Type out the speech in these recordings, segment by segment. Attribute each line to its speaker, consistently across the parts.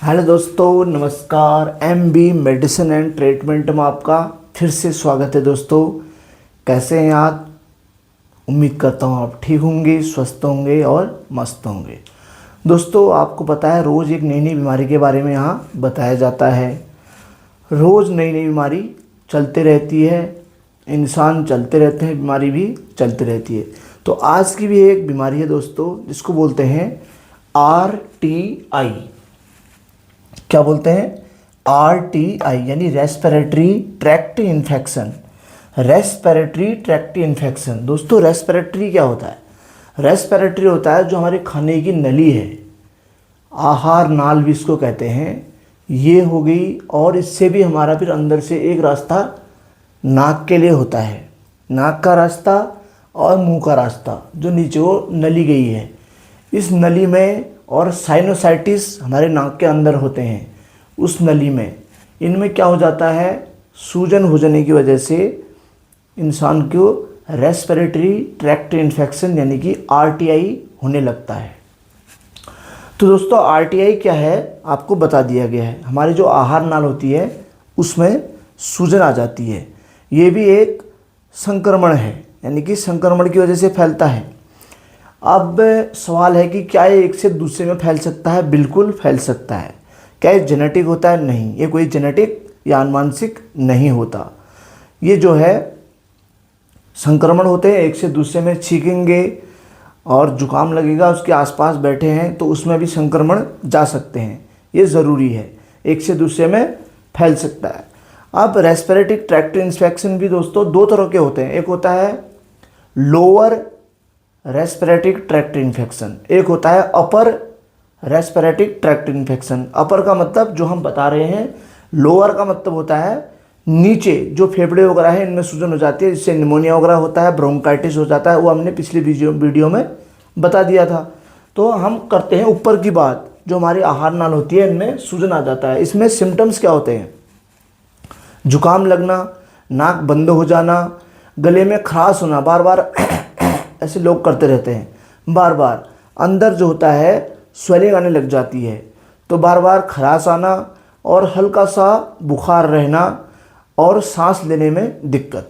Speaker 1: Hello दोस्तों, नमस्कार। B medicine and treatment में आपका फिर से स्वागत है। दोस्तों, कैसे हैं आप? उम्मीद करता हूँ आप ठीक होंगे, स्वस्थ होंगे और मस्त होंगे। दोस्तों, आपको पता है रोज़ एक नई नई बीमारी के बारे में यहाँ बताया जाता है। रोज़ नई नई बीमारी चलते रहती है, इंसान चलते रहते हैं, बीमारी भी चलती रहती है। तो आज की भी एक बीमारी है दोस्तों, जिसको बोलते हैं RTI। क्या बोलते हैं? RTI यानी respiratory tract infection. Respiratory tract infection. दोस्तों, रेस्पिरेटरी क्या होता है? रेस्पिरेटरी होता है जो हमारे खाने की नली है, आहार नाल भी इसको कहते हैं, ये हो गई। और इससे भी हमारा फिर अंदर से एक रास्ता नाक के लिए होता है, नाक का रास्ता और मुंह का रास्ता जो नीचे वो नली गई है। इस नली में और साइनोसाइटिस हमारे नाक के अंदर होते हैं, उस नली में। इनमें क्या हो जाता है, सूजन हो जाने की वजह से इंसान को रेस्पिरेटरी ट्रैक्ट इन्फेक्शन यानी कि RTI होने लगता है। तो दोस्तों, RTI क्या है आपको बता दिया गया है। हमारी जो आहार नाल होती है उसमें सूजन आ जाती है। ये भी एक संक्रमण है, यानी कि संक्रमण की वजह से फैलता है। अब सवाल है कि क्या ये एक से दूसरे में फैल सकता है? बिल्कुल फैल सकता है। क्या ये जेनेटिक होता है? नहीं, ये कोई जेनेटिक या आनुवंशिक नहीं होता। ये जो है संक्रमण होते हैं, एक से दूसरे में छींकेंगे और जुकाम लगेगा, उसके आसपास बैठे हैं तो उसमें भी संक्रमण जा सकते हैं। ये ज़रूरी है, एक से दूसरे में फैल सकता है। अब रेस्पिरेटरी ट्रैक्ट इन्फेक्शन भी दोस्तों दो तरह के होते हैं। एक होता है लोअर रेस्पिरेटरी ट्रैक्ट इन्फेक्शन, एक होता है अपर रेस्पिरेटरी ट्रैक्ट इन्फेक्शन। अपर का मतलब जो हम बता रहे हैं, लोअर का मतलब होता है नीचे जो फेफड़े वगैरह है इनमें सूजन हो जाती है, जिससे निमोनिया वगैरह होता है, ब्रोंकाइटिस हो जाता है। वो हमने पिछली वीडियो में बता दिया था। तो हम करते हैं ऊपर की बात, जो हमारी आहार नाल होती है इनमें सूजन आ जाता है। इसमें सिम्टम्स क्या होते हैं? जुकाम लगना, नाक बंद हो जाना, गले में खराश होना, बार बार ऐसे लोग करते रहते हैं, बार बार अंदर जो होता है स्वेलिंग आने लग जाती है, तो बार बार खराश आना और हल्का सा बुखार रहना और सांस लेने में दिक्कत,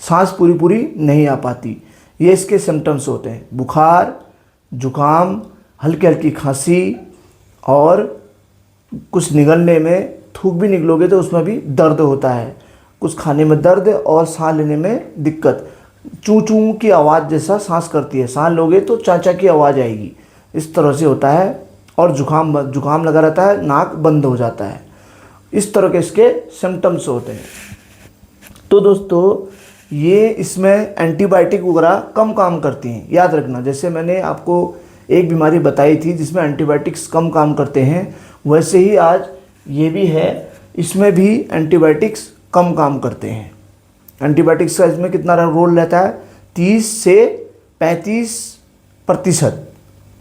Speaker 1: सांस पूरी पूरी नहीं आ पाती। ये इसके सिम्टम्स होते हैं। बुखार, जुकाम, हल्की हल्की खांसी और कुछ निगलने में, थूक भी निकलोगे तो उसमें भी दर्द होता है, कुछ खाने में दर्द और सांस लेने में दिक्कत, चू चू की आवाज़ जैसा सांस करती है, सांस लोगे तो चाचा की आवाज़ आएगी, इस तरह से होता है। और जुकाम लगा रहता है, नाक बंद हो जाता है। इस तरह के इसके सिम्टम्स होते हैं। तो दोस्तों, ये इसमें एंटीबायोटिक वगैरह कम काम करती हैं, याद रखना। जैसे मैंने आपको एक बीमारी बताई थी जिसमें एंटीबायोटिक्स कम काम करते हैं, वैसे ही आज ये भी है, इसमें भी एंटीबायोटिक्स कम काम करते हैं। एंटीबायोटिक्स का इसमें कितना रोल रहता है? 30 से 35%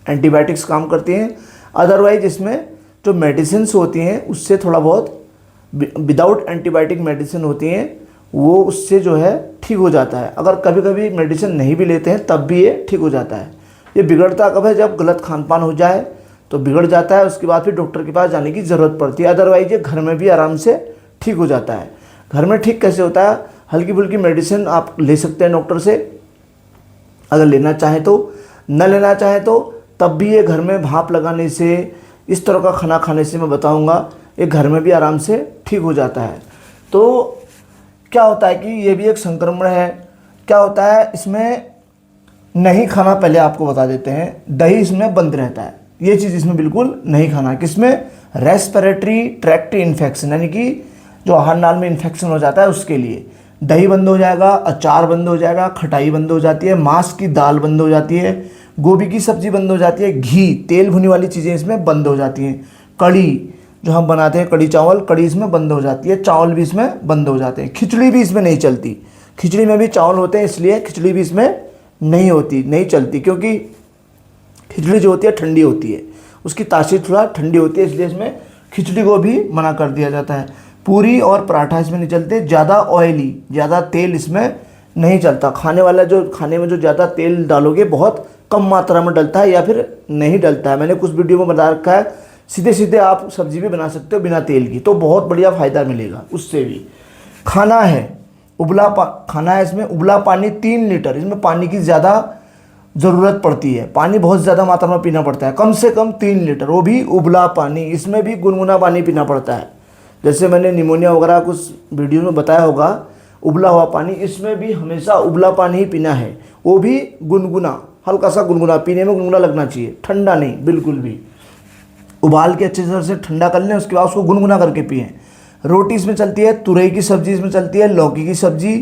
Speaker 1: एंटीबायोटिक्स काम करती हैं। अदरवाइज इसमें जो मेडिसिन्स होती हैं उससे थोड़ा बहुत, विदाउट एंटीबायोटिक मेडिसिन होती हैं, वो उससे जो है ठीक हो जाता है। अगर कभी कभी मेडिसिन नहीं भी लेते हैं तब भी ये ठीक हो जाता है। ये बिगड़ता कब है? जब गलत खान पान हो जाए तो बिगड़ जाता है, उसके बाद फिर डॉक्टर के पास जाने की ज़रूरत पड़ती है। अदरवाइज ये घर में भी आराम से ठीक हो जाता है। घर में ठीक कैसे होता है? हल्की फुल्की मेडिसिन आप ले सकते हैं डॉक्टर से, अगर लेना चाहें तो। न लेना चाहें तो तब भी ये घर में भाप लगाने से, इस तरह का खाना खाने से, मैं बताऊंगा, ये घर में भी आराम से ठीक हो जाता है। तो क्या होता है कि ये भी एक संक्रमण है। क्या होता है इसमें? नहीं खाना, पहले आपको बता देते हैं। दही इसमें बंद रहता है, ये चीज़ इसमें बिल्कुल नहीं खाना। किसमें? रेस्पिरेटरी ट्रैक्ट इन्फेक्शन, यानी कि जो आहार नाल में इन्फेक्शन हो जाता है उसके लिए दही बंद हो जाएगा, अचार बंद हो जाएगा, खटाई बंद हो जाती है, मांस की दाल बंद हो जाती है, गोभी की सब्जी बंद हो जाती है, घी, तेल भुनी वाली चीज़ें इसमें बंद हो जाती हैं, कड़ी जो हम बनाते हैं, कड़ी चावल, कड़ी इसमें बंद हो जाती है, चावल भी इसमें बंद हो जाते हैं, खिचड़ी भी इसमें नहीं चलती। खिचड़ी में भी चावल होते हैं, इसलिए खिचड़ी भी इसमें नहीं चलती, क्योंकि खिचड़ी जो होती है ठंडी होती है, उसकी तासीर थोड़ा ठंडी होती है, इसलिए इसमें खिचड़ी को भी मना कर दिया जाता है। पूरी और पराठा इसमें नहीं चलते। ज़्यादा ऑयली, ज़्यादा तेल इसमें नहीं चलता। खाने में जो ज़्यादा तेल डालोगे बहुत कम मात्रा में डलता है या फिर नहीं डलता है। मैंने कुछ वीडियो में बता रखा है सीधे सीधे आप सब्जी भी बना सकते हो बिना तेल की, तो बहुत बढ़िया फ़ायदा मिलेगा उससे भी। खाना है खाना है, इसमें उबला पानी 3 लीटर, इसमें पानी की ज़्यादा ज़रूरत पड़ती है, पानी बहुत ज़्यादा मात्रा में पीना पड़ता है, कम से कम 3 लीटर, वो भी उबला पानी। इसमें भी गुनगुना पानी पीना पड़ता है, जैसे मैंने निमोनिया वगैरह कुछ वीडियो में बताया होगा, उबला हुआ पानी, इसमें भी हमेशा उबला पानी ही पीना है, वो भी गुनगुना, हल्का सा गुनगुना, पीने में गुनगुना लगना चाहिए, ठंडा नहीं बिल्कुल भी। उबाल के अच्छे तरह से ठंडा कर लें, उसके बाद उसको गुनगुना करके पिएं। रोटी इसमें चलती है, तुरई की सब्ज़ी इसमें चलती है, लौकी की सब्ज़ी,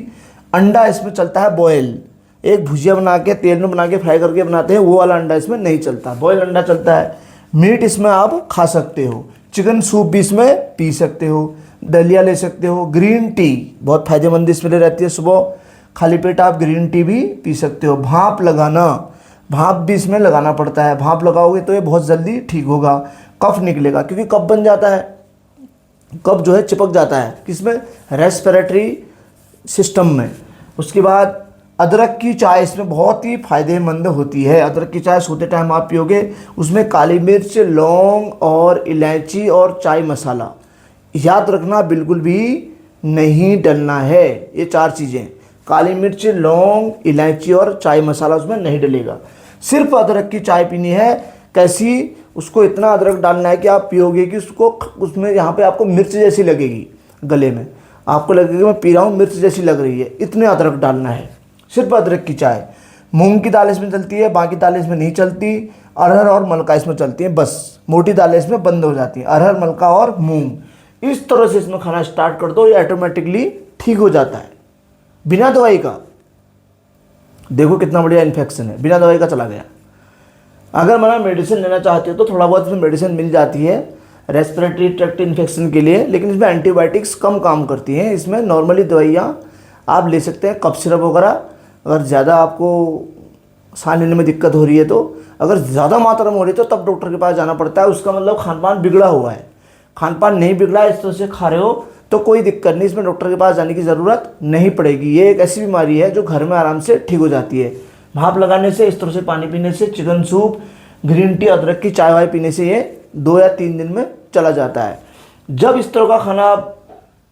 Speaker 1: अंडा इसमें चलता है बॉयल, एक भुजिया बना के तेल में बना के फ्राई करके बनाते हैं, वो वाला अंडा इसमें नहीं चलता, बॉयल अंडा चलता है। मीट इसमें आप खा सकते हो, चिकन सूप भी इसमें पी सकते हो, दलिया ले सकते हो, ग्रीन टी बहुत फ़ायदेमंद इसमें रहती है, सुबह खाली पेट आप ग्रीन टी भी पी सकते हो। भाप लगाना, भाप भी इसमें लगाना पड़ता है, भाप लगाओगे तो ये बहुत जल्दी ठीक होगा, कफ निकलेगा, क्योंकि कफ बन जाता है, कफ जो है चिपक जाता है किसमें, रेस्पिरेटरी सिस्टम में। उसके बाद अदरक की चाय इसमें बहुत ही फ़ायदेमंद होती है, अदरक की चाय सोते टाइम आप पियोगे, उसमें काली मिर्च, लौंग और इलायची और चाय मसाला, याद रखना बिल्कुल भी नहीं डलना है, ये 4 चीज़ें, काली मिर्च, लौंग, इलायची और चाय मसाला उसमें नहीं डलेगा, सिर्फ अदरक की चाय पीनी है। कैसी, उसको इतना अदरक डालना है कि आप पियोगे कि उसको, उसमें यहाँ पे आपको मिर्च जैसी लगेगी, गले में आपको लगेगा मैं पी रहा हूँ, मिर्च जैसी लग रही है, इतने अदरक डालना है, सिर्फ अदरक की चाय। मूंग की दाल इसमें चलती है, बाकी दालें इसमें नहीं चलती, अरहर और मलका इसमें चलती हैं, बस मोटी दालें इसमें बंद हो जाती हैं, अरहर, मलका और मूंग। इस तरह से इसमें खाना स्टार्ट कर दो, ये ऑटोमेटिकली ठीक हो जाता है बिना दवाई का। देखो कितना बढ़िया इन्फेक्शन है, बिना दवाई का चला गया। अगर मैं मेडिसिन लेना चाहते हो तो थोड़ा बहुत इसमें मेडिसिन मिल जाती है रेस्पिरेटरी ट्रैक्ट इन्फेक्शन के लिए, लेकिन इसमें एंटीबायोटिक्स कम काम करती हैं, इसमें नॉर्मली दवाइयाँ आप ले सकते हैं, कफ सिरप वगैरह, अगर ज़्यादा आपको सांस लेने में दिक्कत हो रही है तो, अगर ज़्यादा मात्रा में हो रही है तो तब डॉक्टर के पास जाना पड़ता है, उसका मतलब खान पान बिगड़ा हुआ है। खान पान नहीं बिगड़ा, इस तरह से खा रहे हो तो कोई दिक्कत नहीं, इसमें डॉक्टर के पास जाने की ज़रूरत नहीं पड़ेगी। ये एक ऐसी बीमारी है जो घर में आराम से ठीक हो जाती है, भाप लगाने से, इस तरह से पानी पीने से, चिकन सूप, ग्रीन टी, अदरक की चाय वाय पीने से ये 2 या 3 दिन में चला जाता है। जब इस तरह का खाना आप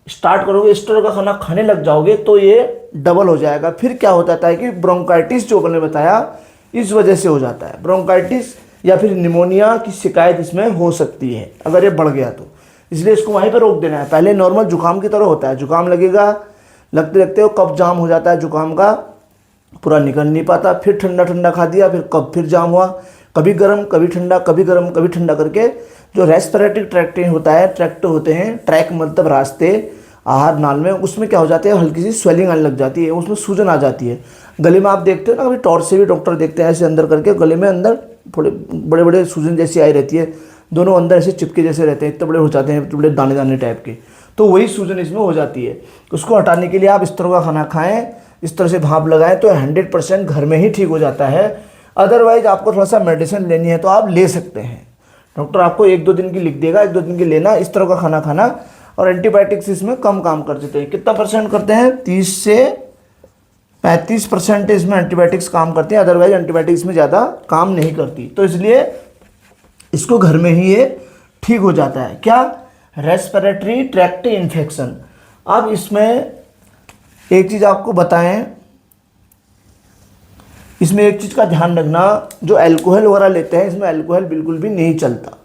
Speaker 1: स्टार्ट करोगे, इस तरह का खाना खाने लग जाओगे तो ये डबल हो जाएगा। फिर क्या हो जाता है कि ब्रोंकाइटिस जो मैंने बताया इस वजह से हो जाता है, ब्रोंकाइटिस या फिर निमोनिया की शिकायत इसमें हो सकती है अगर ये बढ़ गया तो, इसलिए इसको वहीं पर रोक देना है। पहले नॉर्मल जुकाम की तरह होता है, जुकाम लगेगा, लगते लगते वो कफ जाम हो जाता है, जुकाम का पूरा निकल नहीं पाता, फिर ठंडा ठंडा खा दिया, फिर कफ फिर जाम हुआ, कभी गर्म कभी ठंडा, कभी गर्म कभी ठंडा करके जो रेस्पिरेटरी ट्रैक्ट होता है, ट्रैक्ट होते हैं, ट्रैक मतलब रास्ते आहार नाल में, उसमें क्या हो जाती है, हल्की सी स्वेलिंग आने लग जाती है, उसमें सूजन आ जाती है। गले में आप देखते हो ना, कभी टॉर्च से भी डॉक्टर देखते हैं ऐसे अंदर करके, गले में अंदर थोड़े बड़े बड़े सूजन जैसी आई रहती है, दोनों अंदर ऐसे चिपके जैसे रहते हैं, इतने बड़े हो जाते हैं, इतने बड़े दाने दाने टाइप के, तो वही सूजन इसमें हो जाती है। उसको हटाने के लिए आप इस तरह का खाना खाएं, इस तरह से भाप लगाएं तो 100% घर में ही ठीक हो जाता है। अदरवाइज आपको थोड़ा सा मेडिसिन लेनी है तो आप ले सकते हैं, डॉक्टर आपको 1-2 दिन की लिख देगा, 1-2 दिन की लेना, इस तरह का खाना खाना। और एंटीबायोटिक्स इसमें कम काम कर देते हैं, कितना परसेंट करते हैं, 30 से 35% इसमें एंटीबायोटिक्स काम करते हैं, अदरवाइज एंटीबायोटिक्स में ज़्यादा काम नहीं करती, तो इसलिए इसको घर में ही ये ठीक हो जाता है। क्या, रेस्पिरेटरी ट्रैक्ट इन्फेक्शन। अब इसमें एक चीज़ आपको बताएं, इसमें एक चीज़ का ध्यान रखना, जो अल्कोहल वगैरह लेते हैं इसमें अल्कोहल बिल्कुल भी नहीं चलता,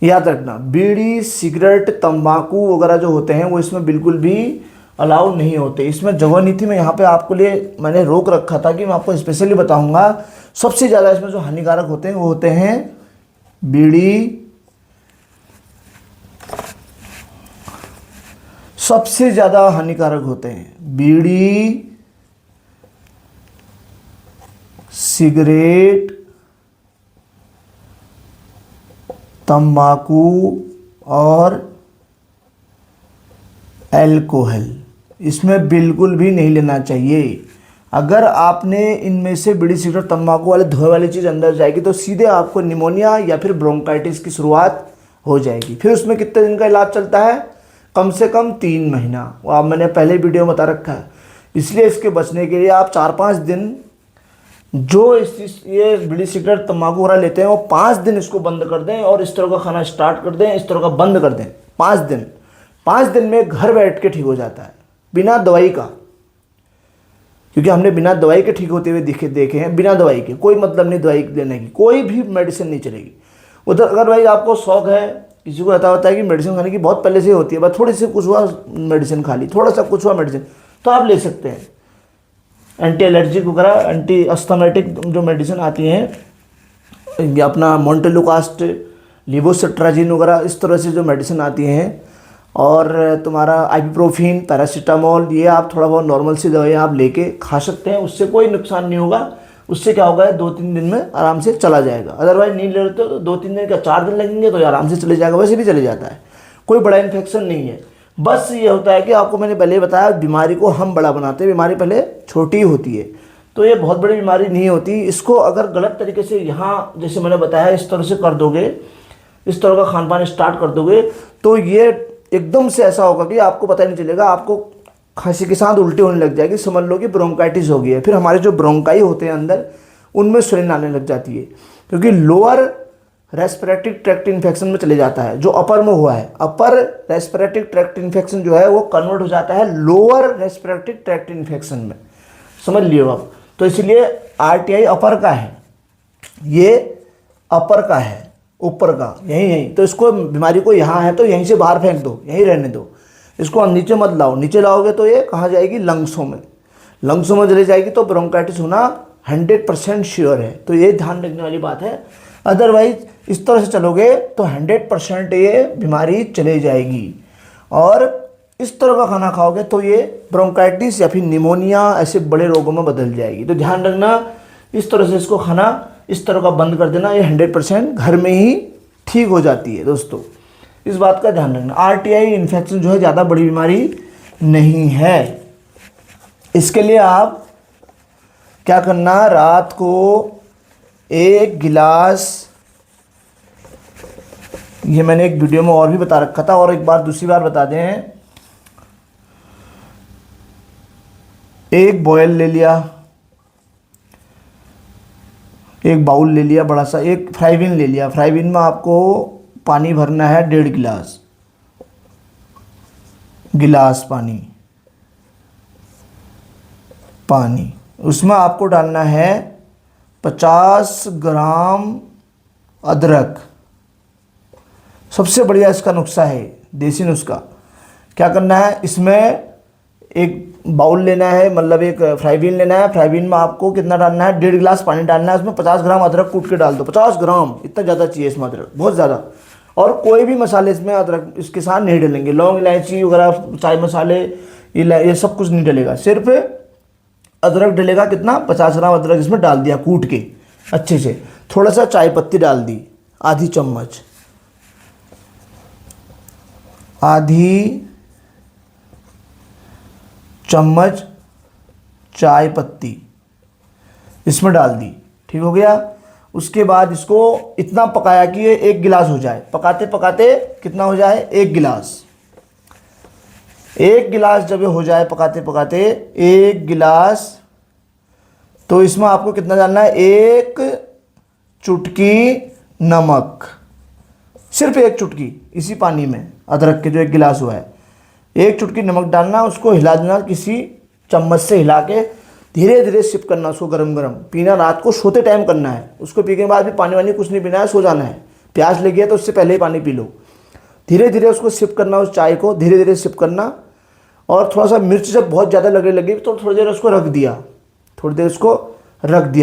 Speaker 1: याद रखना। बीड़ी, सिगरेट, तंबाकू वगैरह जो होते हैं वो इसमें बिल्कुल भी अलाउ नहीं होते। इसमें जगह नहीं थी, मैं यहाँ पे आपके लिए मैंने रोक रखा था कि मैं आपको स्पेशली बताऊँगा। सबसे ज़्यादा इसमें जो हानिकारक होते हैं वो होते हैं बीड़ी, सबसे ज़्यादा हानिकारक होते हैं बीड़ी, सिगरेट, तंबाकू और अल्कोहल। इसमें बिल्कुल भी नहीं लेना चाहिए। अगर आपने इनमें से बीड़ी, सिगरेट, तंबाकू वाले धुएं वाली चीज़ अंदर जाएगी तो सीधे आपको निमोनिया या फिर ब्रोंकाइटिस की शुरुआत हो जाएगी। फिर उसमें कितने दिन का इलाज चलता है, कम से कम 3 महीना, वो आप मैंने पहले वीडियो में बता रखा है। इसलिए इसके बचने के लिए आप 4-5 दिन जो ये बीड़ी सिगरेट तंबाकू वगैरह लेते हैं वो 5 दिन इसको बंद कर दें और इस तरह का खाना स्टार्ट कर दें, इस तरह का बंद कर दें 5 दिन। 5 दिन में घर बैठ के ठीक हो जाता है, बिना दवाई का। क्योंकि हमने बिना दवाई के ठीक होते हुए देखे हैं, बिना दवाई के। कोई मतलब नहीं दवाई लेने की, कोई भी मेडिसिन नहीं चलेगी। उधर अगर भाई आपको शौक है, किसी को ऐसा होता है कि मेडिसिन खाने की बहुत पहले से होती है, बस थोड़ी सी कुछ हुआ मेडिसिन खा ली, थोड़ा सा कुछ हुआ मेडिसिन, तो आप ले सकते हैं। एंटी एलर्जिक वगैरह, एंटी अस्थमेटिक जो मेडिसिन आती हैं, अपना मोंटेलुकास्ट, लिवोसिट्राजिन वगैरह, इस तरह से जो मेडिसिन आती हैं, और तुम्हारा आइबुप्रोफिन, पैरासीटामोल, ये आप थोड़ा बहुत नॉर्मल सी दवाई आप लेके खा सकते हैं। उससे कोई नुकसान नहीं होगा। उससे क्या होगा, 2-3 दिन में आराम से चला जाएगा। अदरवाइज नहीं ले लेते तो 2-3 दिन का 4 दिन लगेंगे तो आराम से चले जाएगा, वैसे भी चले जाता है, कोई बड़ा इन्फेक्शन नहीं है। बस ये होता है कि आपको मैंने पहले बताया, बीमारी को हम बड़ा बनाते हैं, बीमारी पहले छोटी होती है। तो ये बहुत बड़ी बीमारी नहीं होती। इसको अगर गलत तरीके से यहाँ जैसे मैंने बताया इस तरह से कर दोगे, इस तरह का खान पान स्टार्ट कर दोगे, तो ये एकदम से ऐसा होगा कि आपको पता नहीं चलेगा, आपको खांसी के साथ उल्टी होने लग जाएगी, समझ लो कि ब्रोंकाइटिस हो गई है। फिर हमारे जो ब्रोंकाई होते हैं अंदर, उनमें स्वेलिंग आने लग जाती है, क्योंकि लोअर रेस्पिरेटरी ट्रैक्ट इन्फेक्शन में चले जाता है। जो अपर में हुआ है, अपर रेस्पिरेटरी ट्रैक्ट इन्फेक्शन जो है वो कन्वर्ट हो जाता है लोअर रेस्पिरेटरी ट्रैक्ट इन्फेक्शन में, समझ लियो आप। तो इसलिए RTI अपर का है, ये अपर का है, ऊपर का, यही। तो इसको बीमारी को यहाँ है तो यहीं से बाहर फेंक दो, यहीं रहने दो, इसको नीचे मत लाओ। नीचे लाओगे तो ये कहाँ जाएगी, लंग्सों में। लंग्सों में चली जाएगी तो ब्रोंकाइटिस होना 100% श्योर है। तो ये ध्यान रखने वाली बात है। अदरवाइज इस तरह से चलोगे तो 100% ये बीमारी चली जाएगी। और इस तरह का खाना खाओगे तो ये ब्रोंकाइटिस या फिर निमोनिया ऐसे बड़े रोगों में बदल जाएगी। तो ध्यान रखना, इस तरह से इसको खाना इस तरह का बंद कर देना, ये 100% घर में ही ठीक हो जाती है दोस्तों, इस बात का ध्यान रखना। RTI इन्फेक्शन जो है ज़्यादा बड़ी बीमारी नहीं है। इसके लिए आप क्या करना, रात को 1 गिलास, ये मैंने एक वीडियो में और भी बता रखा था और एक बार दूसरी बार बता दें, 1 बॉयल ले लिया, 1 बाउल ले लिया बड़ा सा, 1 फ्राई पैन ले लिया। फ्राई पैन में आपको पानी भरना है 1.5 गिलास पानी। उसमें आपको डालना है 50 ग्राम अदरक। सबसे बढ़िया इसका नुस्खा है, देसी नुस्खा। क्या करना है, इसमें 1 बाउल लेना है, मतलब 1 फ्राई पैन लेना है। फ्राई पैन में आपको कितना डालना है, 1.5 गिलास पानी डालना है। उसमें 50 ग्राम अदरक कूट के डाल दो, 50 ग्राम, इतना ज़्यादा चाहिए इसमें अदरक, बहुत ज़्यादा। और कोई भी मसाले इसमें अदरक इसके साथ नहीं डलेंगे, लौंग इलायची वगैरह, चाय मसाले, ये सब कुछ नहीं डलेगा, सिर्फ अदरक डलेगा। कितना, 50 ग्राम अदरक इसमें डाल दिया कूट के अच्छे से। थोड़ा सा चाय पत्ती डाल दी, आधी चम्मच चाय पत्ती इसमें डाल दी, ठीक हो गया। उसके बाद इसको इतना पकाया कि ये 1 गिलास हो जाए। पकाते पकाते कितना हो जाए, 1 गिलास। 1 गिलास जब ये हो जाए, पकाते पकाते 1 गिलास, तो इसमें आपको कितना डालना है, 1 चुटकी नमक, सिर्फ 1 चुटकी, इसी पानी में अदरक के जो 1 गिलास हुआ है 1 चुटकी नमक डालना। उसको हिला देना, किसी चम्मच से हिला के धीरे धीरे सिप करना उसको, गरम गरम पीना। रात को सोते टाइम करना है। उसको पीने के बाद भी पानी वानी कुछ नहीं पीना है, सो जाना है। प्यास लगी है तो उससे पहले ही पानी पी लो। धीरे धीरे उसको सिप करना, उस चाय को धीरे धीरे सिप करना। और थोड़ा सा मिर्च जब बहुत ज़्यादा लगने लगी तो थोड़ी देर उसको रख दिया,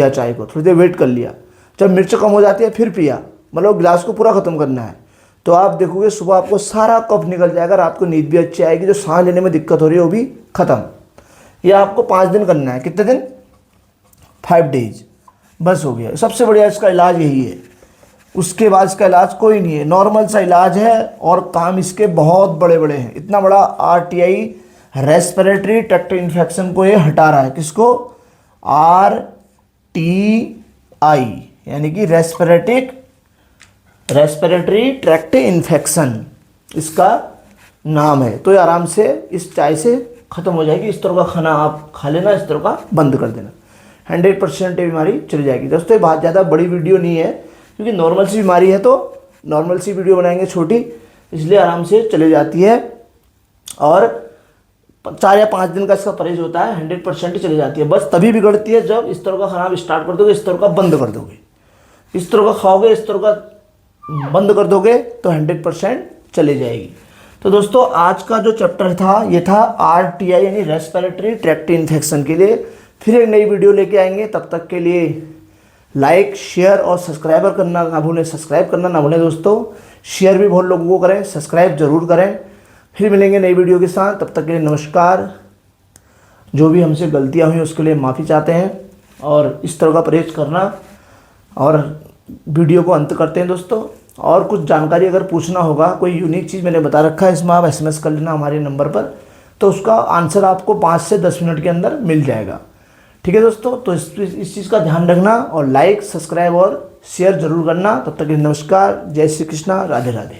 Speaker 1: चाय को थोड़ी देर वेट कर लिया। जब मिर्च कम हो जाती है फिर पिया, मतलब गिलास को पूरा ख़त्म करना है। तो आप देखोगे सुबह आपको सारा कफ निकल जाएगा, रात को नींद भी अच्छी आएगी, जो सांस लेने में दिक्कत हो रही है वो भी ख़त्म। ये आपको 5 दिन करना है। कितने दिन, 5 डेज, बस हो गया। सबसे बढ़िया इसका इलाज यही है। उसके बाद इसका इलाज कोई नहीं है, नॉर्मल सा इलाज है और काम इसके बहुत बड़े बड़े हैं। इतना बड़ा RTI रेस्पिरेटरी ट्रैक्ट इन्फेक्शन को ये हटा रहा है। किसको, RTI यानी कि रेस्पिरेटरी ट्रैक्ट इन्फेक्शन इसका नाम है। तो ये आराम से इस चाय से ख़त्म हो जाएगी। इस तरह का खाना आप खा लेना, इस तरह का बंद कर देना, 100% ये बीमारी चली जाएगी। दोस्तों ये बहुत ज़्यादा बड़ी वीडियो नहीं है, क्योंकि नॉर्मल सी बीमारी है तो नॉर्मल सी वीडियो बनाएंगे छोटी, इसलिए आराम से चले जाती है। और 4 या 5 दिन का इसका परहेज होता है, 100% चली जाती है। बस तभी बिगड़ती है जब इस तरह का खाना स्टार्ट कर दोगे, इस तरह का बंद कर दोगे, इस तरह का खाओगे, इस तरह का बंद कर दोगे तो 100% चली जाएगी। तो दोस्तों आज का जो चैप्टर था ये था RTI यानी रेस्पिरेटरी ट्रैक्ट इन्फेक्शन के लिए। फिर एक नई वीडियो लेके आएंगे, तब तक के लिए लाइक शेयर और सब्सक्राइब करना ना भूलें दोस्तों। शेयर भी बहुत लोगों को करें, सब्सक्राइब जरूर करें। फिर मिलेंगे नई वीडियो के साथ, तब तक के लिए नमस्कार। जो भी हमसे गलतियां हुई उसके लिए माफ़ी चाहते हैं, और इस तरह का परहेज करना। और वीडियो को अंत करते हैं दोस्तों। और कुछ जानकारी अगर पूछना होगा, कोई यूनिक चीज़ मैंने बता रखा है, इसमें आप SMS कर लेना हमारे नंबर पर, तो उसका आंसर आपको 5 से 10 मिनट के अंदर मिल जाएगा। ठीक है दोस्तों, तो इस चीज़ का ध्यान रखना, और लाइक सब्सक्राइब और शेयर जरूर करना। तब तक के लिए नमस्कार, जय श्री कृष्णा, राधे राधे।